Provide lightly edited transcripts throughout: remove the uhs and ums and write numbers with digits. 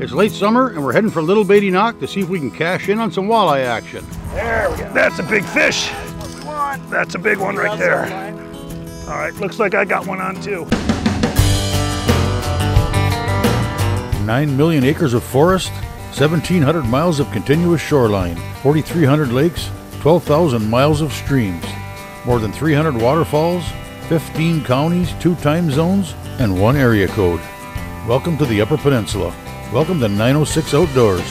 It's late summer and we're heading for Little Beatty Knock to see if we can cash in on some walleye action. There we go. That's a big fish. That's what we want. That's a big one right there. All right, looks like I got one on too. 9 million acres of forest, 1,700 miles of continuous shoreline, 4,300 lakes, 12,000 miles of streams, more than 300 waterfalls, 15 counties, 2 time zones, and 1 area code. Welcome to the Upper Peninsula. Welcome to 906 Outdoors.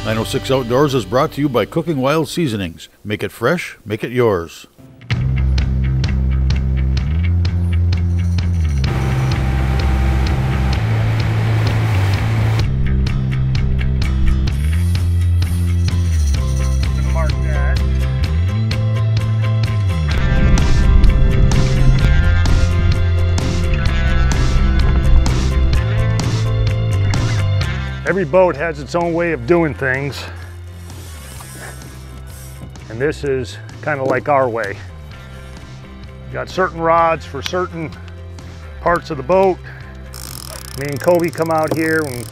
"906 Outdoors" is brought to you by Cooking Wild Seasonings. Make it fresh, make it yours. Every boat has its own way of doing things, and this is kind of like our way. We got certain rods for certain parts of the boat. Me and Kobe come out here and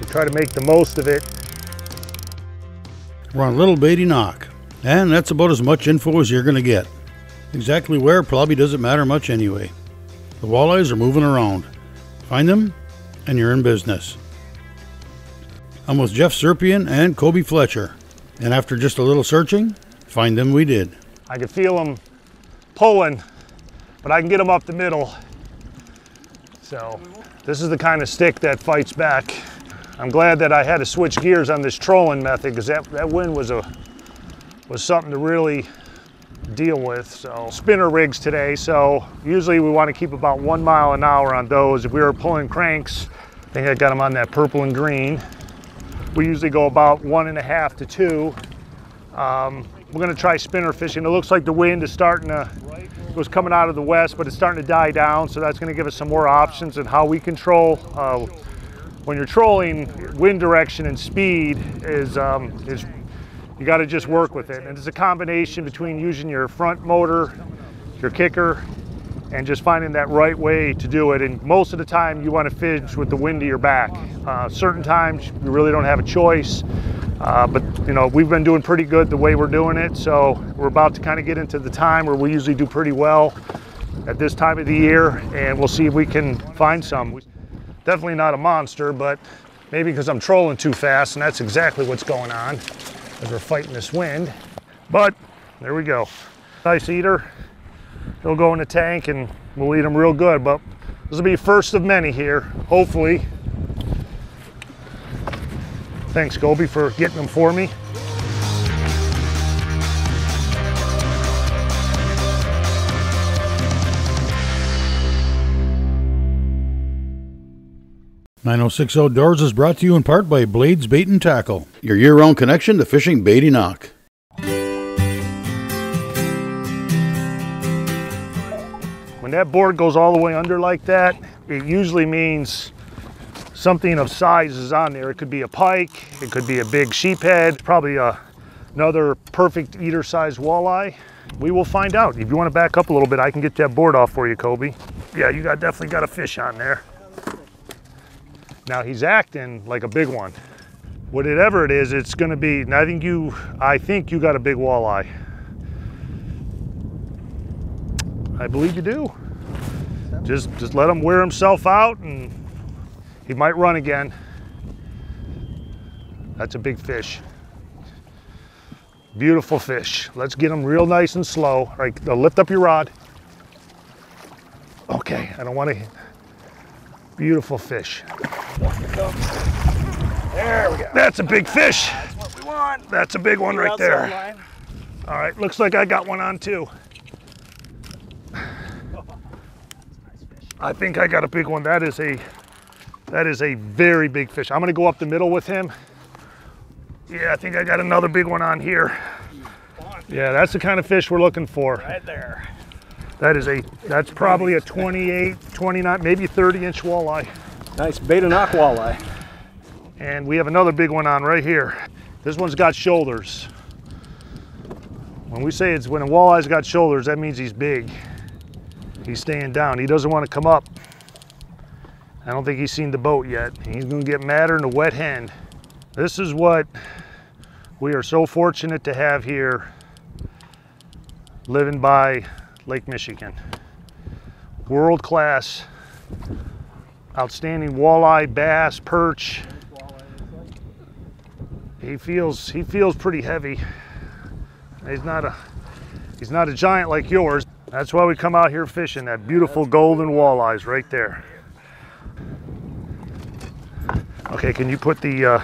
we try to make the most of it. We're on Little Beatty Knock, and that's about as much info as you're going to get. Exactly where probably doesn't matter much anyway. The walleyes are moving around. Find them, and you're in business. I'm with Jeff Serpian and Kobe Fletcher, and after just a little searching, find them we did. I could feel them pulling, but I can get them up the middle. So this is the kind of stick that fights back. I'm glad that I had to switch gears on this trolling method, because that wind was something to really deal with. So spinner rigs today, so usually we want to keep about 1 mile an hour on those. If we were pulling cranks, I think I got them on that purple and green. We usually go about 1.5 to 2. We're gonna try spinner fishing. It looks like the wind is starting to, it was coming out of the west, but it's starting to die down. So that's gonna give us some more options in how we control. When you're trolling, wind direction and speed is you gotta just work with it. And it's a combination between using your front motor, your kicker, and just finding that right way to do it. And most of the time you want to fish with the wind to your back. Certain times you really don't have a choice, but you know, we've been doing pretty good the way we're doing it. So we're about to kind of get into the time where we usually do pretty well at this time of the year, and we'll see if we can find some. Definitely not a monster, but maybe because I'm trolling too fast, and that's exactly what's going on as we're fighting this wind. But there we go. Nice eater. He'll go in the tank and we'll eat them real good, but this will be first of many here, hopefully. Thanks, Kobe, for getting them for me. "906 Outdoors" is brought to you in part by Blades Bait and Tackle, your year-round connection to fishing Beatty Knock. When that board goes all the way under like that, it usually means something of size is on there. It could be a pike, it could be a big sheephead, probably another perfect eater sized walleye. We will find out. If you want to back up a little bit, I can get that board off for you, Kobe. Yeah, you definitely got a fish on there. Now he's acting like a big one. Whatever it is, it's gonna be, and I think you got a big walleye. I believe you do. Just let him wear himself out and he might run again. That's a big fish. Beautiful fish. Let's get him real nice and slow. All right, now lift up your rod. Okay, I don't want to. Beautiful fish. There we go. That's a big fish. That's what we want. That's a big one right there. All right, looks like I got one on too. I think I got a big one. That is a very big fish. I'm gonna go up the middle with him. Yeah, I think I got another big one on here. Yeah, that's the kind of fish we're looking for. Right there. That's probably a 28, 29, maybe 30-inch walleye. Nice Beatty Knock walleye. And we have another big one on right here. This one's got shoulders. When we say it's when a walleye's got shoulders, that means he's big. He's staying down. He doesn't want to come up. I don't think he's seen the boat yet. He's gonna get madder than a wet hen. This is what we are so fortunate to have here living by Lake Michigan. World-class, outstanding walleye, bass, perch. He feels pretty heavy. He's not a giant like yours. That's why we come out here fishing, that beautiful golden walleyes right there. Okay, can you put the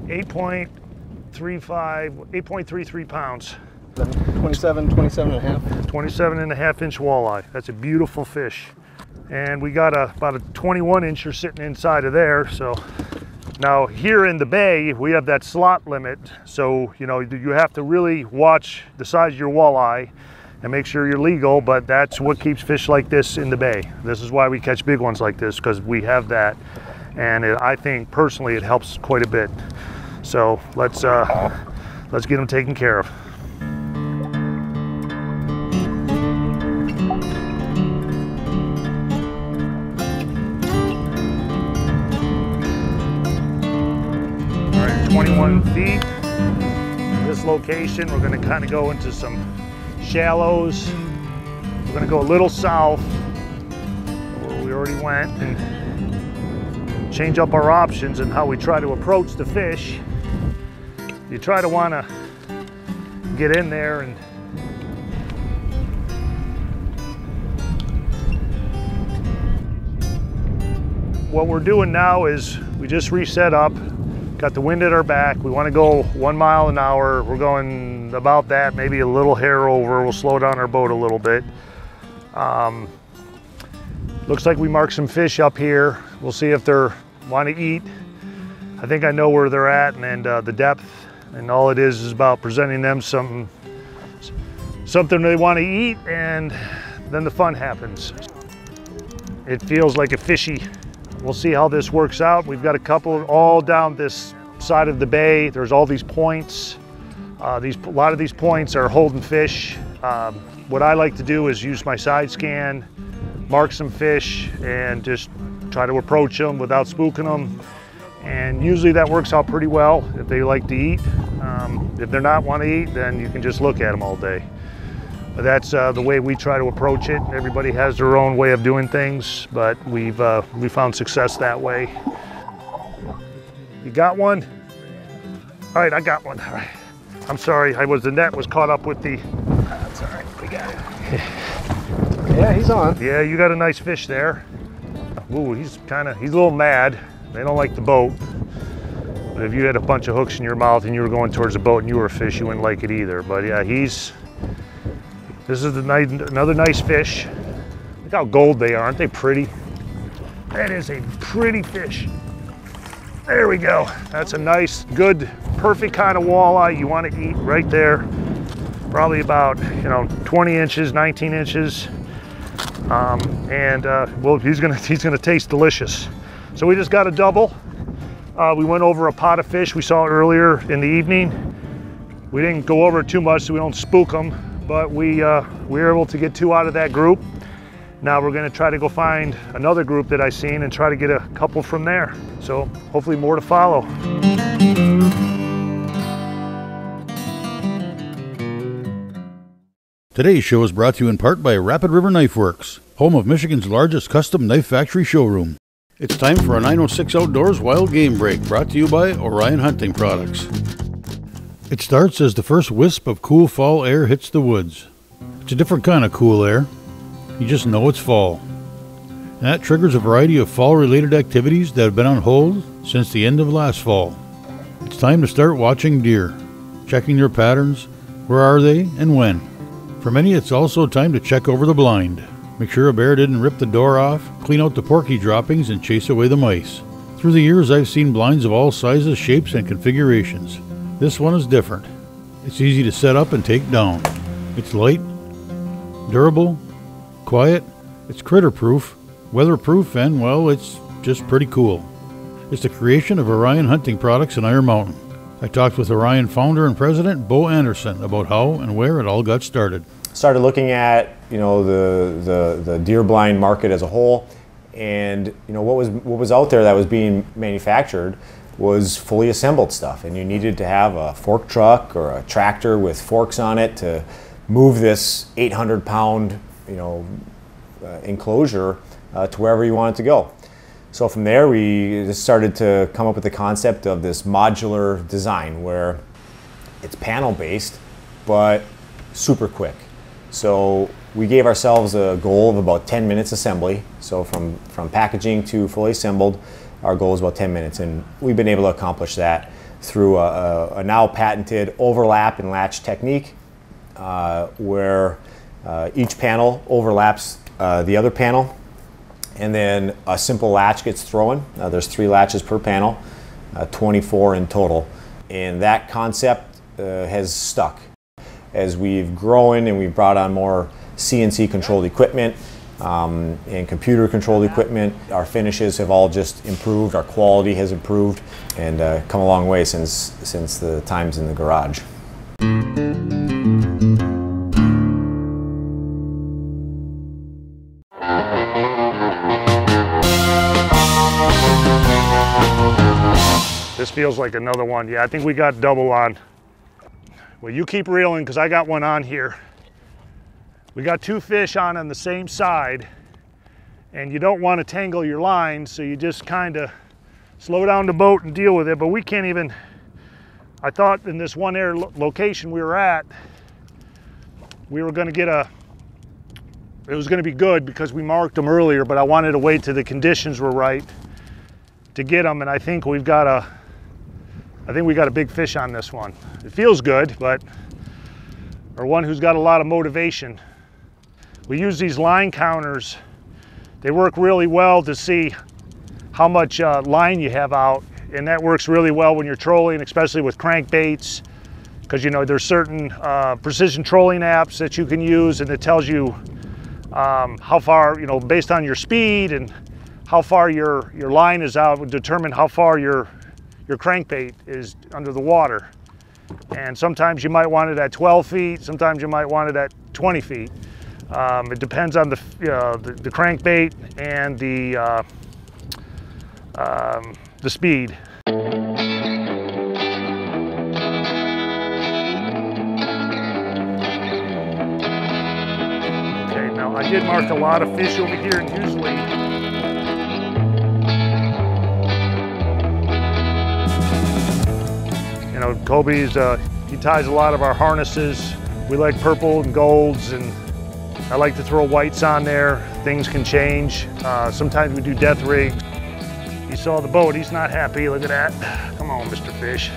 8.33 pounds. 27 and a half. 27 and a half inch walleye. That's a beautiful fish. And we got about a 21 incher sitting inside of there. So now here in the bay, we have that slot limit. So, you know, you have to really watch the size of your walleye and make sure you're legal, but that's what keeps fish like this in the bay. This is why we catch big ones like this, because we have that. And I think personally it helps quite a bit. So let's get them taken care of. All right, 21 feet. This location, we're going to kind of go into some shallows. We're going to go a little south where we already went and change up our options and how we try to approach the fish. You try to want to get in there and what we're doing now is we just reset up, got the wind at our back. We want to go 1 mile an hour. We're going about that, maybe a little hair over. We'll slow down our boat a little bit. Looks like we marked some fish up here. We'll see if they want to eat. I think I know where they're at and the depth, and all it is about presenting them something they want to eat, and then the fun happens. It feels like a fishy. We'll see how this works out. We've got a couple all down this side of the bay. There's all these points. A lot of these points are holding fish. What I like to do is use my side scan, mark some fish, and just try to approach them without spooking them. And usually that works out pretty well if they like to eat. If they're not want to eat, then you can just look at them all day. But that's the way we try to approach it. Everybody has their own way of doing things, but we found success that way. You got one? All right, I got one. All right. I'm sorry, the net was caught up with the... That's all right, we got it. Yeah, he's on. Yeah, you got a nice fish there. Ooh, he's a little mad. They don't like the boat. But if you had a bunch of hooks in your mouth and you were going towards the boat and you were a fish, you wouldn't like it either. But yeah, this is another nice fish. Look how gold they are, aren't they pretty? That is a pretty fish. There we go. That's a nice, good, perfect kind of walleye you want to eat right there. Probably about 20 inches, 19 inches. Well, he's gonna taste delicious. So we just got a double. We went over a pot of fish we saw earlier in the evening. We didn't go over it too much so we don't spook them, but we were able to get 2 out of that group. Now we're gonna try to go find another group that I seen and try to get a couple from there. So hopefully more to follow. Today's show is brought to you in part by Rapid River Knife Works, home of Michigan's largest custom knife factory showroom. It's time for a 906 Outdoors Wild Game Break, brought to you by Orion Hunting Products. It starts as the first wisp of cool fall air hits the woods. It's a different kind of cool air. You just know it's fall. And that triggers a variety of fall-related activities that have been on hold since the end of last fall. It's time to start watching deer, checking their patterns, where are they and when. For many, it's also time to check over the blind. Make sure a bear didn't rip the door off, clean out the porky droppings, and chase away the mice. Through the years, I've seen blinds of all sizes, shapes, and configurations. This one is different. It's easy to set up and take down. It's light, durable, quiet, it's critter-proof, weatherproof, and, well, it's just pretty cool. It's the creation of Orion Hunting Products in Iron Mountain. I talked with Orion founder and president Bo Anderson about how and where it all got started. Started looking at the deer blind market as a whole, and what was out there that was being manufactured was fully assembled stuff, and you needed to have a fork truck or a tractor with forks on it to move this 800-pound enclosure to wherever you want it to go. So from there we just started to come up with the concept of this modular design where it's panel based but super quick. So we gave ourselves a goal of about 10 minutes assembly. So from packaging to fully assembled, our goal is about 10 minutes, and we've been able to accomplish that through a now patented overlap and latch technique where each panel overlaps the other panel, and then a simple latch gets thrown. There's 3 latches per panel, 24 in total, and that concept has stuck. As we've grown and we've brought on more CNC controlled equipment and computer controlled equipment, our finishes have all just improved, our quality has improved, and come a long way since the times in the garage. This feels like another one. Yeah, I think we got double on. Well, you keep reeling because I got one on here. We got 2 fish on the same side, and you don't want to tangle your line, so you just kind of slow down the boat and deal with it. But we can't even, I thought in this one location we were at, we were going to get it was going to be good because we marked them earlier, but I wanted to wait till the conditions were right to get them, and I think we got a big fish on this one. It feels good, but or one who's got a lot of motivation. We use these line counters. They work really well to see how much line you have out, and that works really well when you're trolling, especially with crankbaits, because there's certain precision trolling apps that you can use, and it tells you how far, based on your speed and how far your line is out, would determine how far your crankbait is under the water. And sometimes you might want it at 12 feet, sometimes you might want it at 20 feet. It depends on the crankbait and the speed. Okay, now I did mark a lot of fish over here, and usually Kobe's, he ties a lot of our harnesses. We like purple and golds, and I like to throw whites on there. Things can change. Sometimes we do death rigs. You saw the boat, he's not happy, look at that. Come on, Mr. Fish.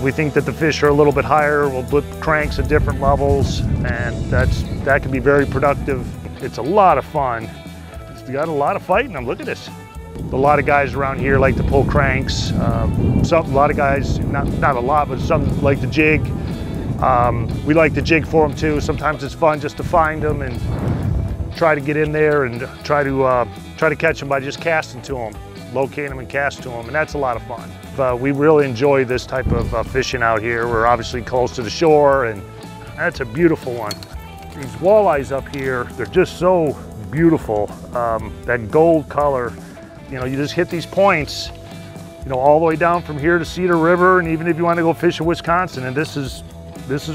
We think that the fish are a little bit higher. We'll put cranks at different levels, and that can be very productive. It's a lot of fun. It's got a lot of fight in them, look at this. A lot of guys around here like to pull cranks. A lot of guys, not a lot, but some like to jig. We like to jig for them too. Sometimes it's fun just to find them and try to get in there and try to catch them by just casting to them, locate them and cast to them, and that's a lot of fun. We really enjoy this type of fishing out here. We're obviously close to the shore, and that's a beautiful one. These walleyes up here, they're just so beautiful. That gold color. You just hit these points, all the way down from here to Cedar River, and even if you want to go fish in Wisconsin, and this is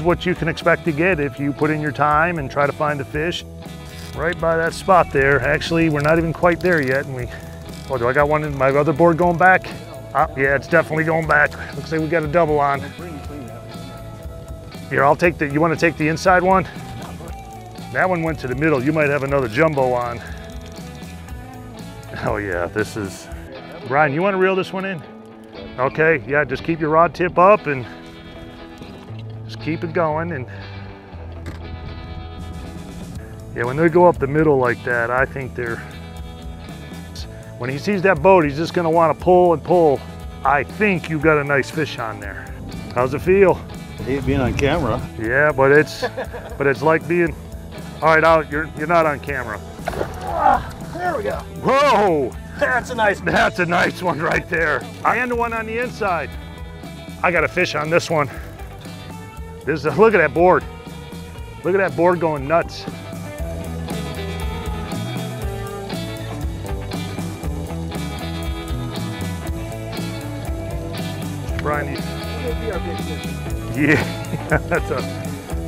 what you can expect to get if you put in your time and try to find the fish. Right by that spot there. Actually, we're not even quite there yet, and do I got one in my other board going back? Yeah, it's definitely going back. Looks like we got a double on. Here, I'll take you want to take the inside one? That one went to the middle. You might have another jumbo on. Oh yeah, this is... Brian, you want to reel this one in? Okay, yeah, just keep your rod tip up and just keep it going. And yeah, when they go up the middle like that, I think when he sees that boat, he's just gonna want to pull and pull. I think you've got a nice fish on there. How's it feel? I hate being on camera. Yeah, but it's like being... All right, you're not on camera. There we go. Whoa! That's a nice one. That's a nice one right there. And the one on the inside. I got a fish on this one. Look at that board. Look at that board going nuts. Brian, yeah,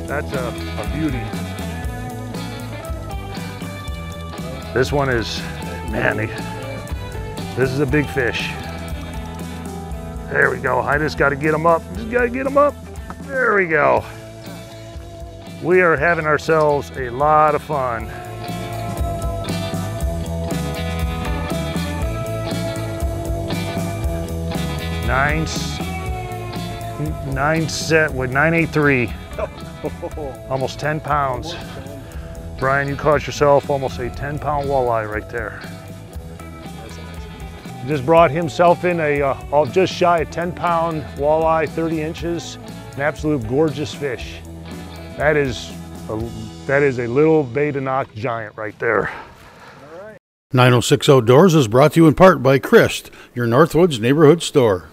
that's a beauty. This one is, man, this is a big fish. There we go. I just got to get him up. Just got to get him up. There we go. We are having ourselves a lot of fun. Nine set with 983. Almost 10 pounds. Brian, you caught yourself almost a 10-pound walleye right there. Just brought himself in a just shy of 10-pound walleye, 30 inches, an absolute gorgeous fish. That is a little Beta-Knock giant right there. 906 Outdoors is brought to you in part by Christ, your Northwoods neighborhood store.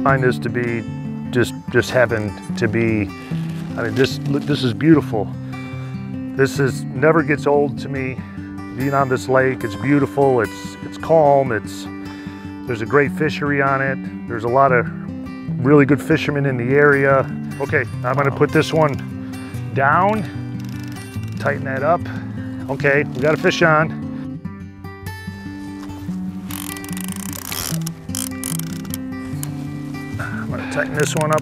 Find this to be just heaven to be. I mean, this is beautiful. This never gets old to me. Being on this lake, it's beautiful. It's calm. There's a great fishery on it. There's a lot of really good fishermen in the area. Okay, I'm gonna put this one down. Tighten that up. Okay, we got a fish on. I'm gonna tighten this one up.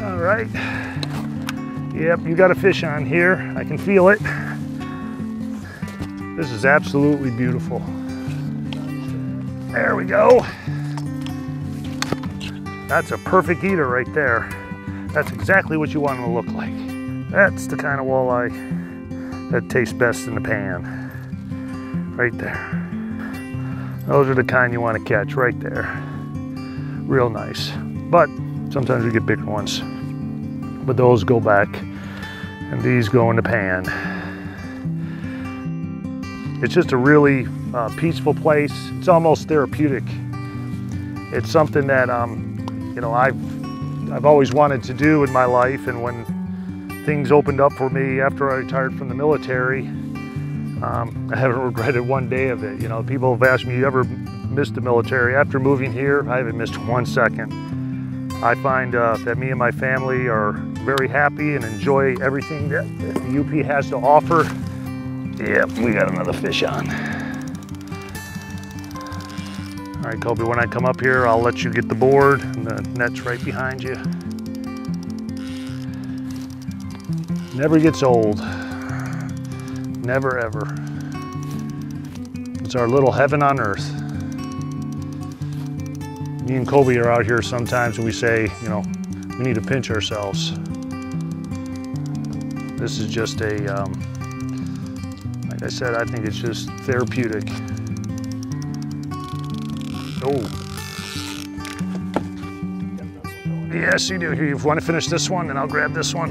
All right. Yep, you got a fish on here. I can feel it. This is absolutely beautiful. There we go. That's a perfect eater right there. That's exactly what you want them to look like. That's the kind of walleye that tastes best in the pan. Right there. Those are the kind you want to catch right there. Real nice. But sometimes we get bigger ones. But those go back and these go in the pan. It's just a really peaceful place. It's almost therapeutic. It's something that you know, I've always wanted to do in my life, and when things opened up for me after I retired from the military, I haven't regretted one day of it. You know, people have asked me, you ever missed the military? After moving here, I haven't missed 1 second. I find that me and my family are very happy and enjoy everything that the UP has to offer. Yep, we got another fish on. All right, Kobe, when I come up here, I'll let you get the board, and the net's right behind you. Never gets old. Never, ever. It's our little heaven on earth. Me and Kobe are out here sometimes and we say, you know, we need to pinch ourselves. This is just a, like I said, I think it's just therapeutic. Oh. Yes, you do. Here, you want to finish this one, and I'll grab this one.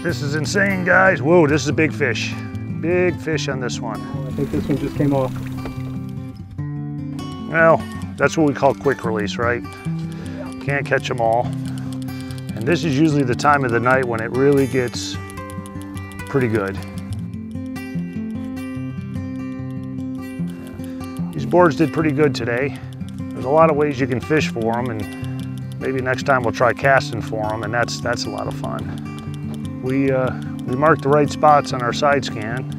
This is insane, guys. Whoa, this is a big fish. Big fish on this one. Oh, I think this one just came off. Well, that's what we call quick release, right? Can't catch them all. And this is usually the time of the night when it really gets pretty good. These boards did pretty good today. There's a lot of ways you can fish for them, and maybe next time we'll try casting for them, and that's a lot of fun. We marked the right spots on our side scan,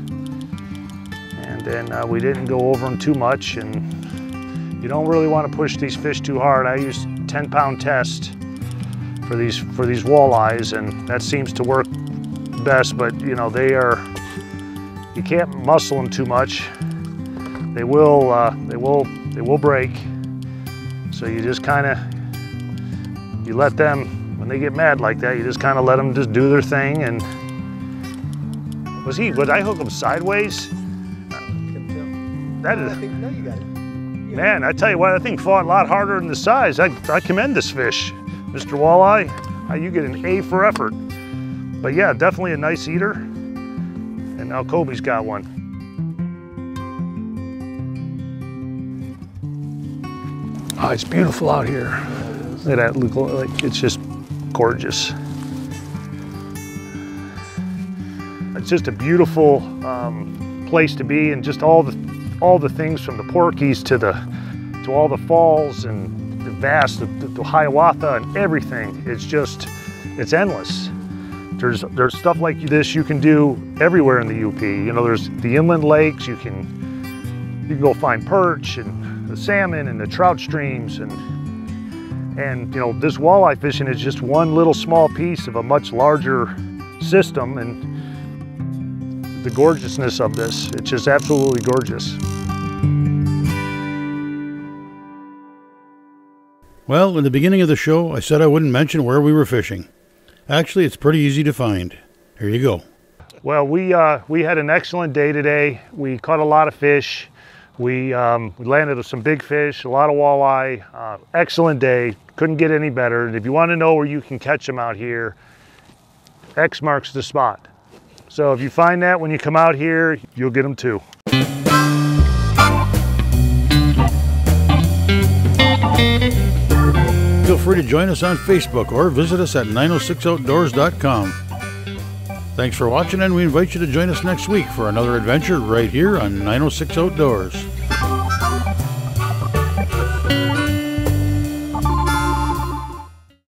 and then we didn't go over them too much, and you don't really want to push these fish too hard. I use 10-pound test for these walleyes, and that seems to work best, but you know, you can't muscle them too much. They will break. So you just kind of you let them, when they get mad like that, you just kind of let them just do their thing. And would I hook him sideways? That is, No, you got it. man, I tell you what, that thing fought a lot harder than the size. I commend this fish, Mr. Walleye. You get an A for effort. But yeah, definitely a nice eater. And now Kobe's got one. Oh, it's beautiful out here. Look at that, look, like, it's just gorgeous. It's just a beautiful place to be, and just all the things from the Porkies to all the falls and the vast, the Hiawatha and everything. It's endless. There's stuff like this you can do everywhere in the UP. You know, there's the inland lakes. You can go find perch and the salmon and the trout streams, and you know, this walleye fishing is just one little small piece of a much larger system, and the gorgeousness of this, it's just absolutely gorgeous. Well, in the beginning of the show, I said I wouldn't mention where we were fishing. Actually, it's pretty easy to find. Here you go. Well, we had an excellent day today. We caught a lot of fish. We landed with some big fish, a lot of walleye. Excellent day. Couldn't get any better. And if you want to know where you can catch them out here, X marks the spot. So if you find that when you come out here, you'll get them too. Feel free to join us on Facebook or visit us at 906outdoors.com. Thanks for watching, and we invite you to join us next week for another adventure right here on 906 Outdoors.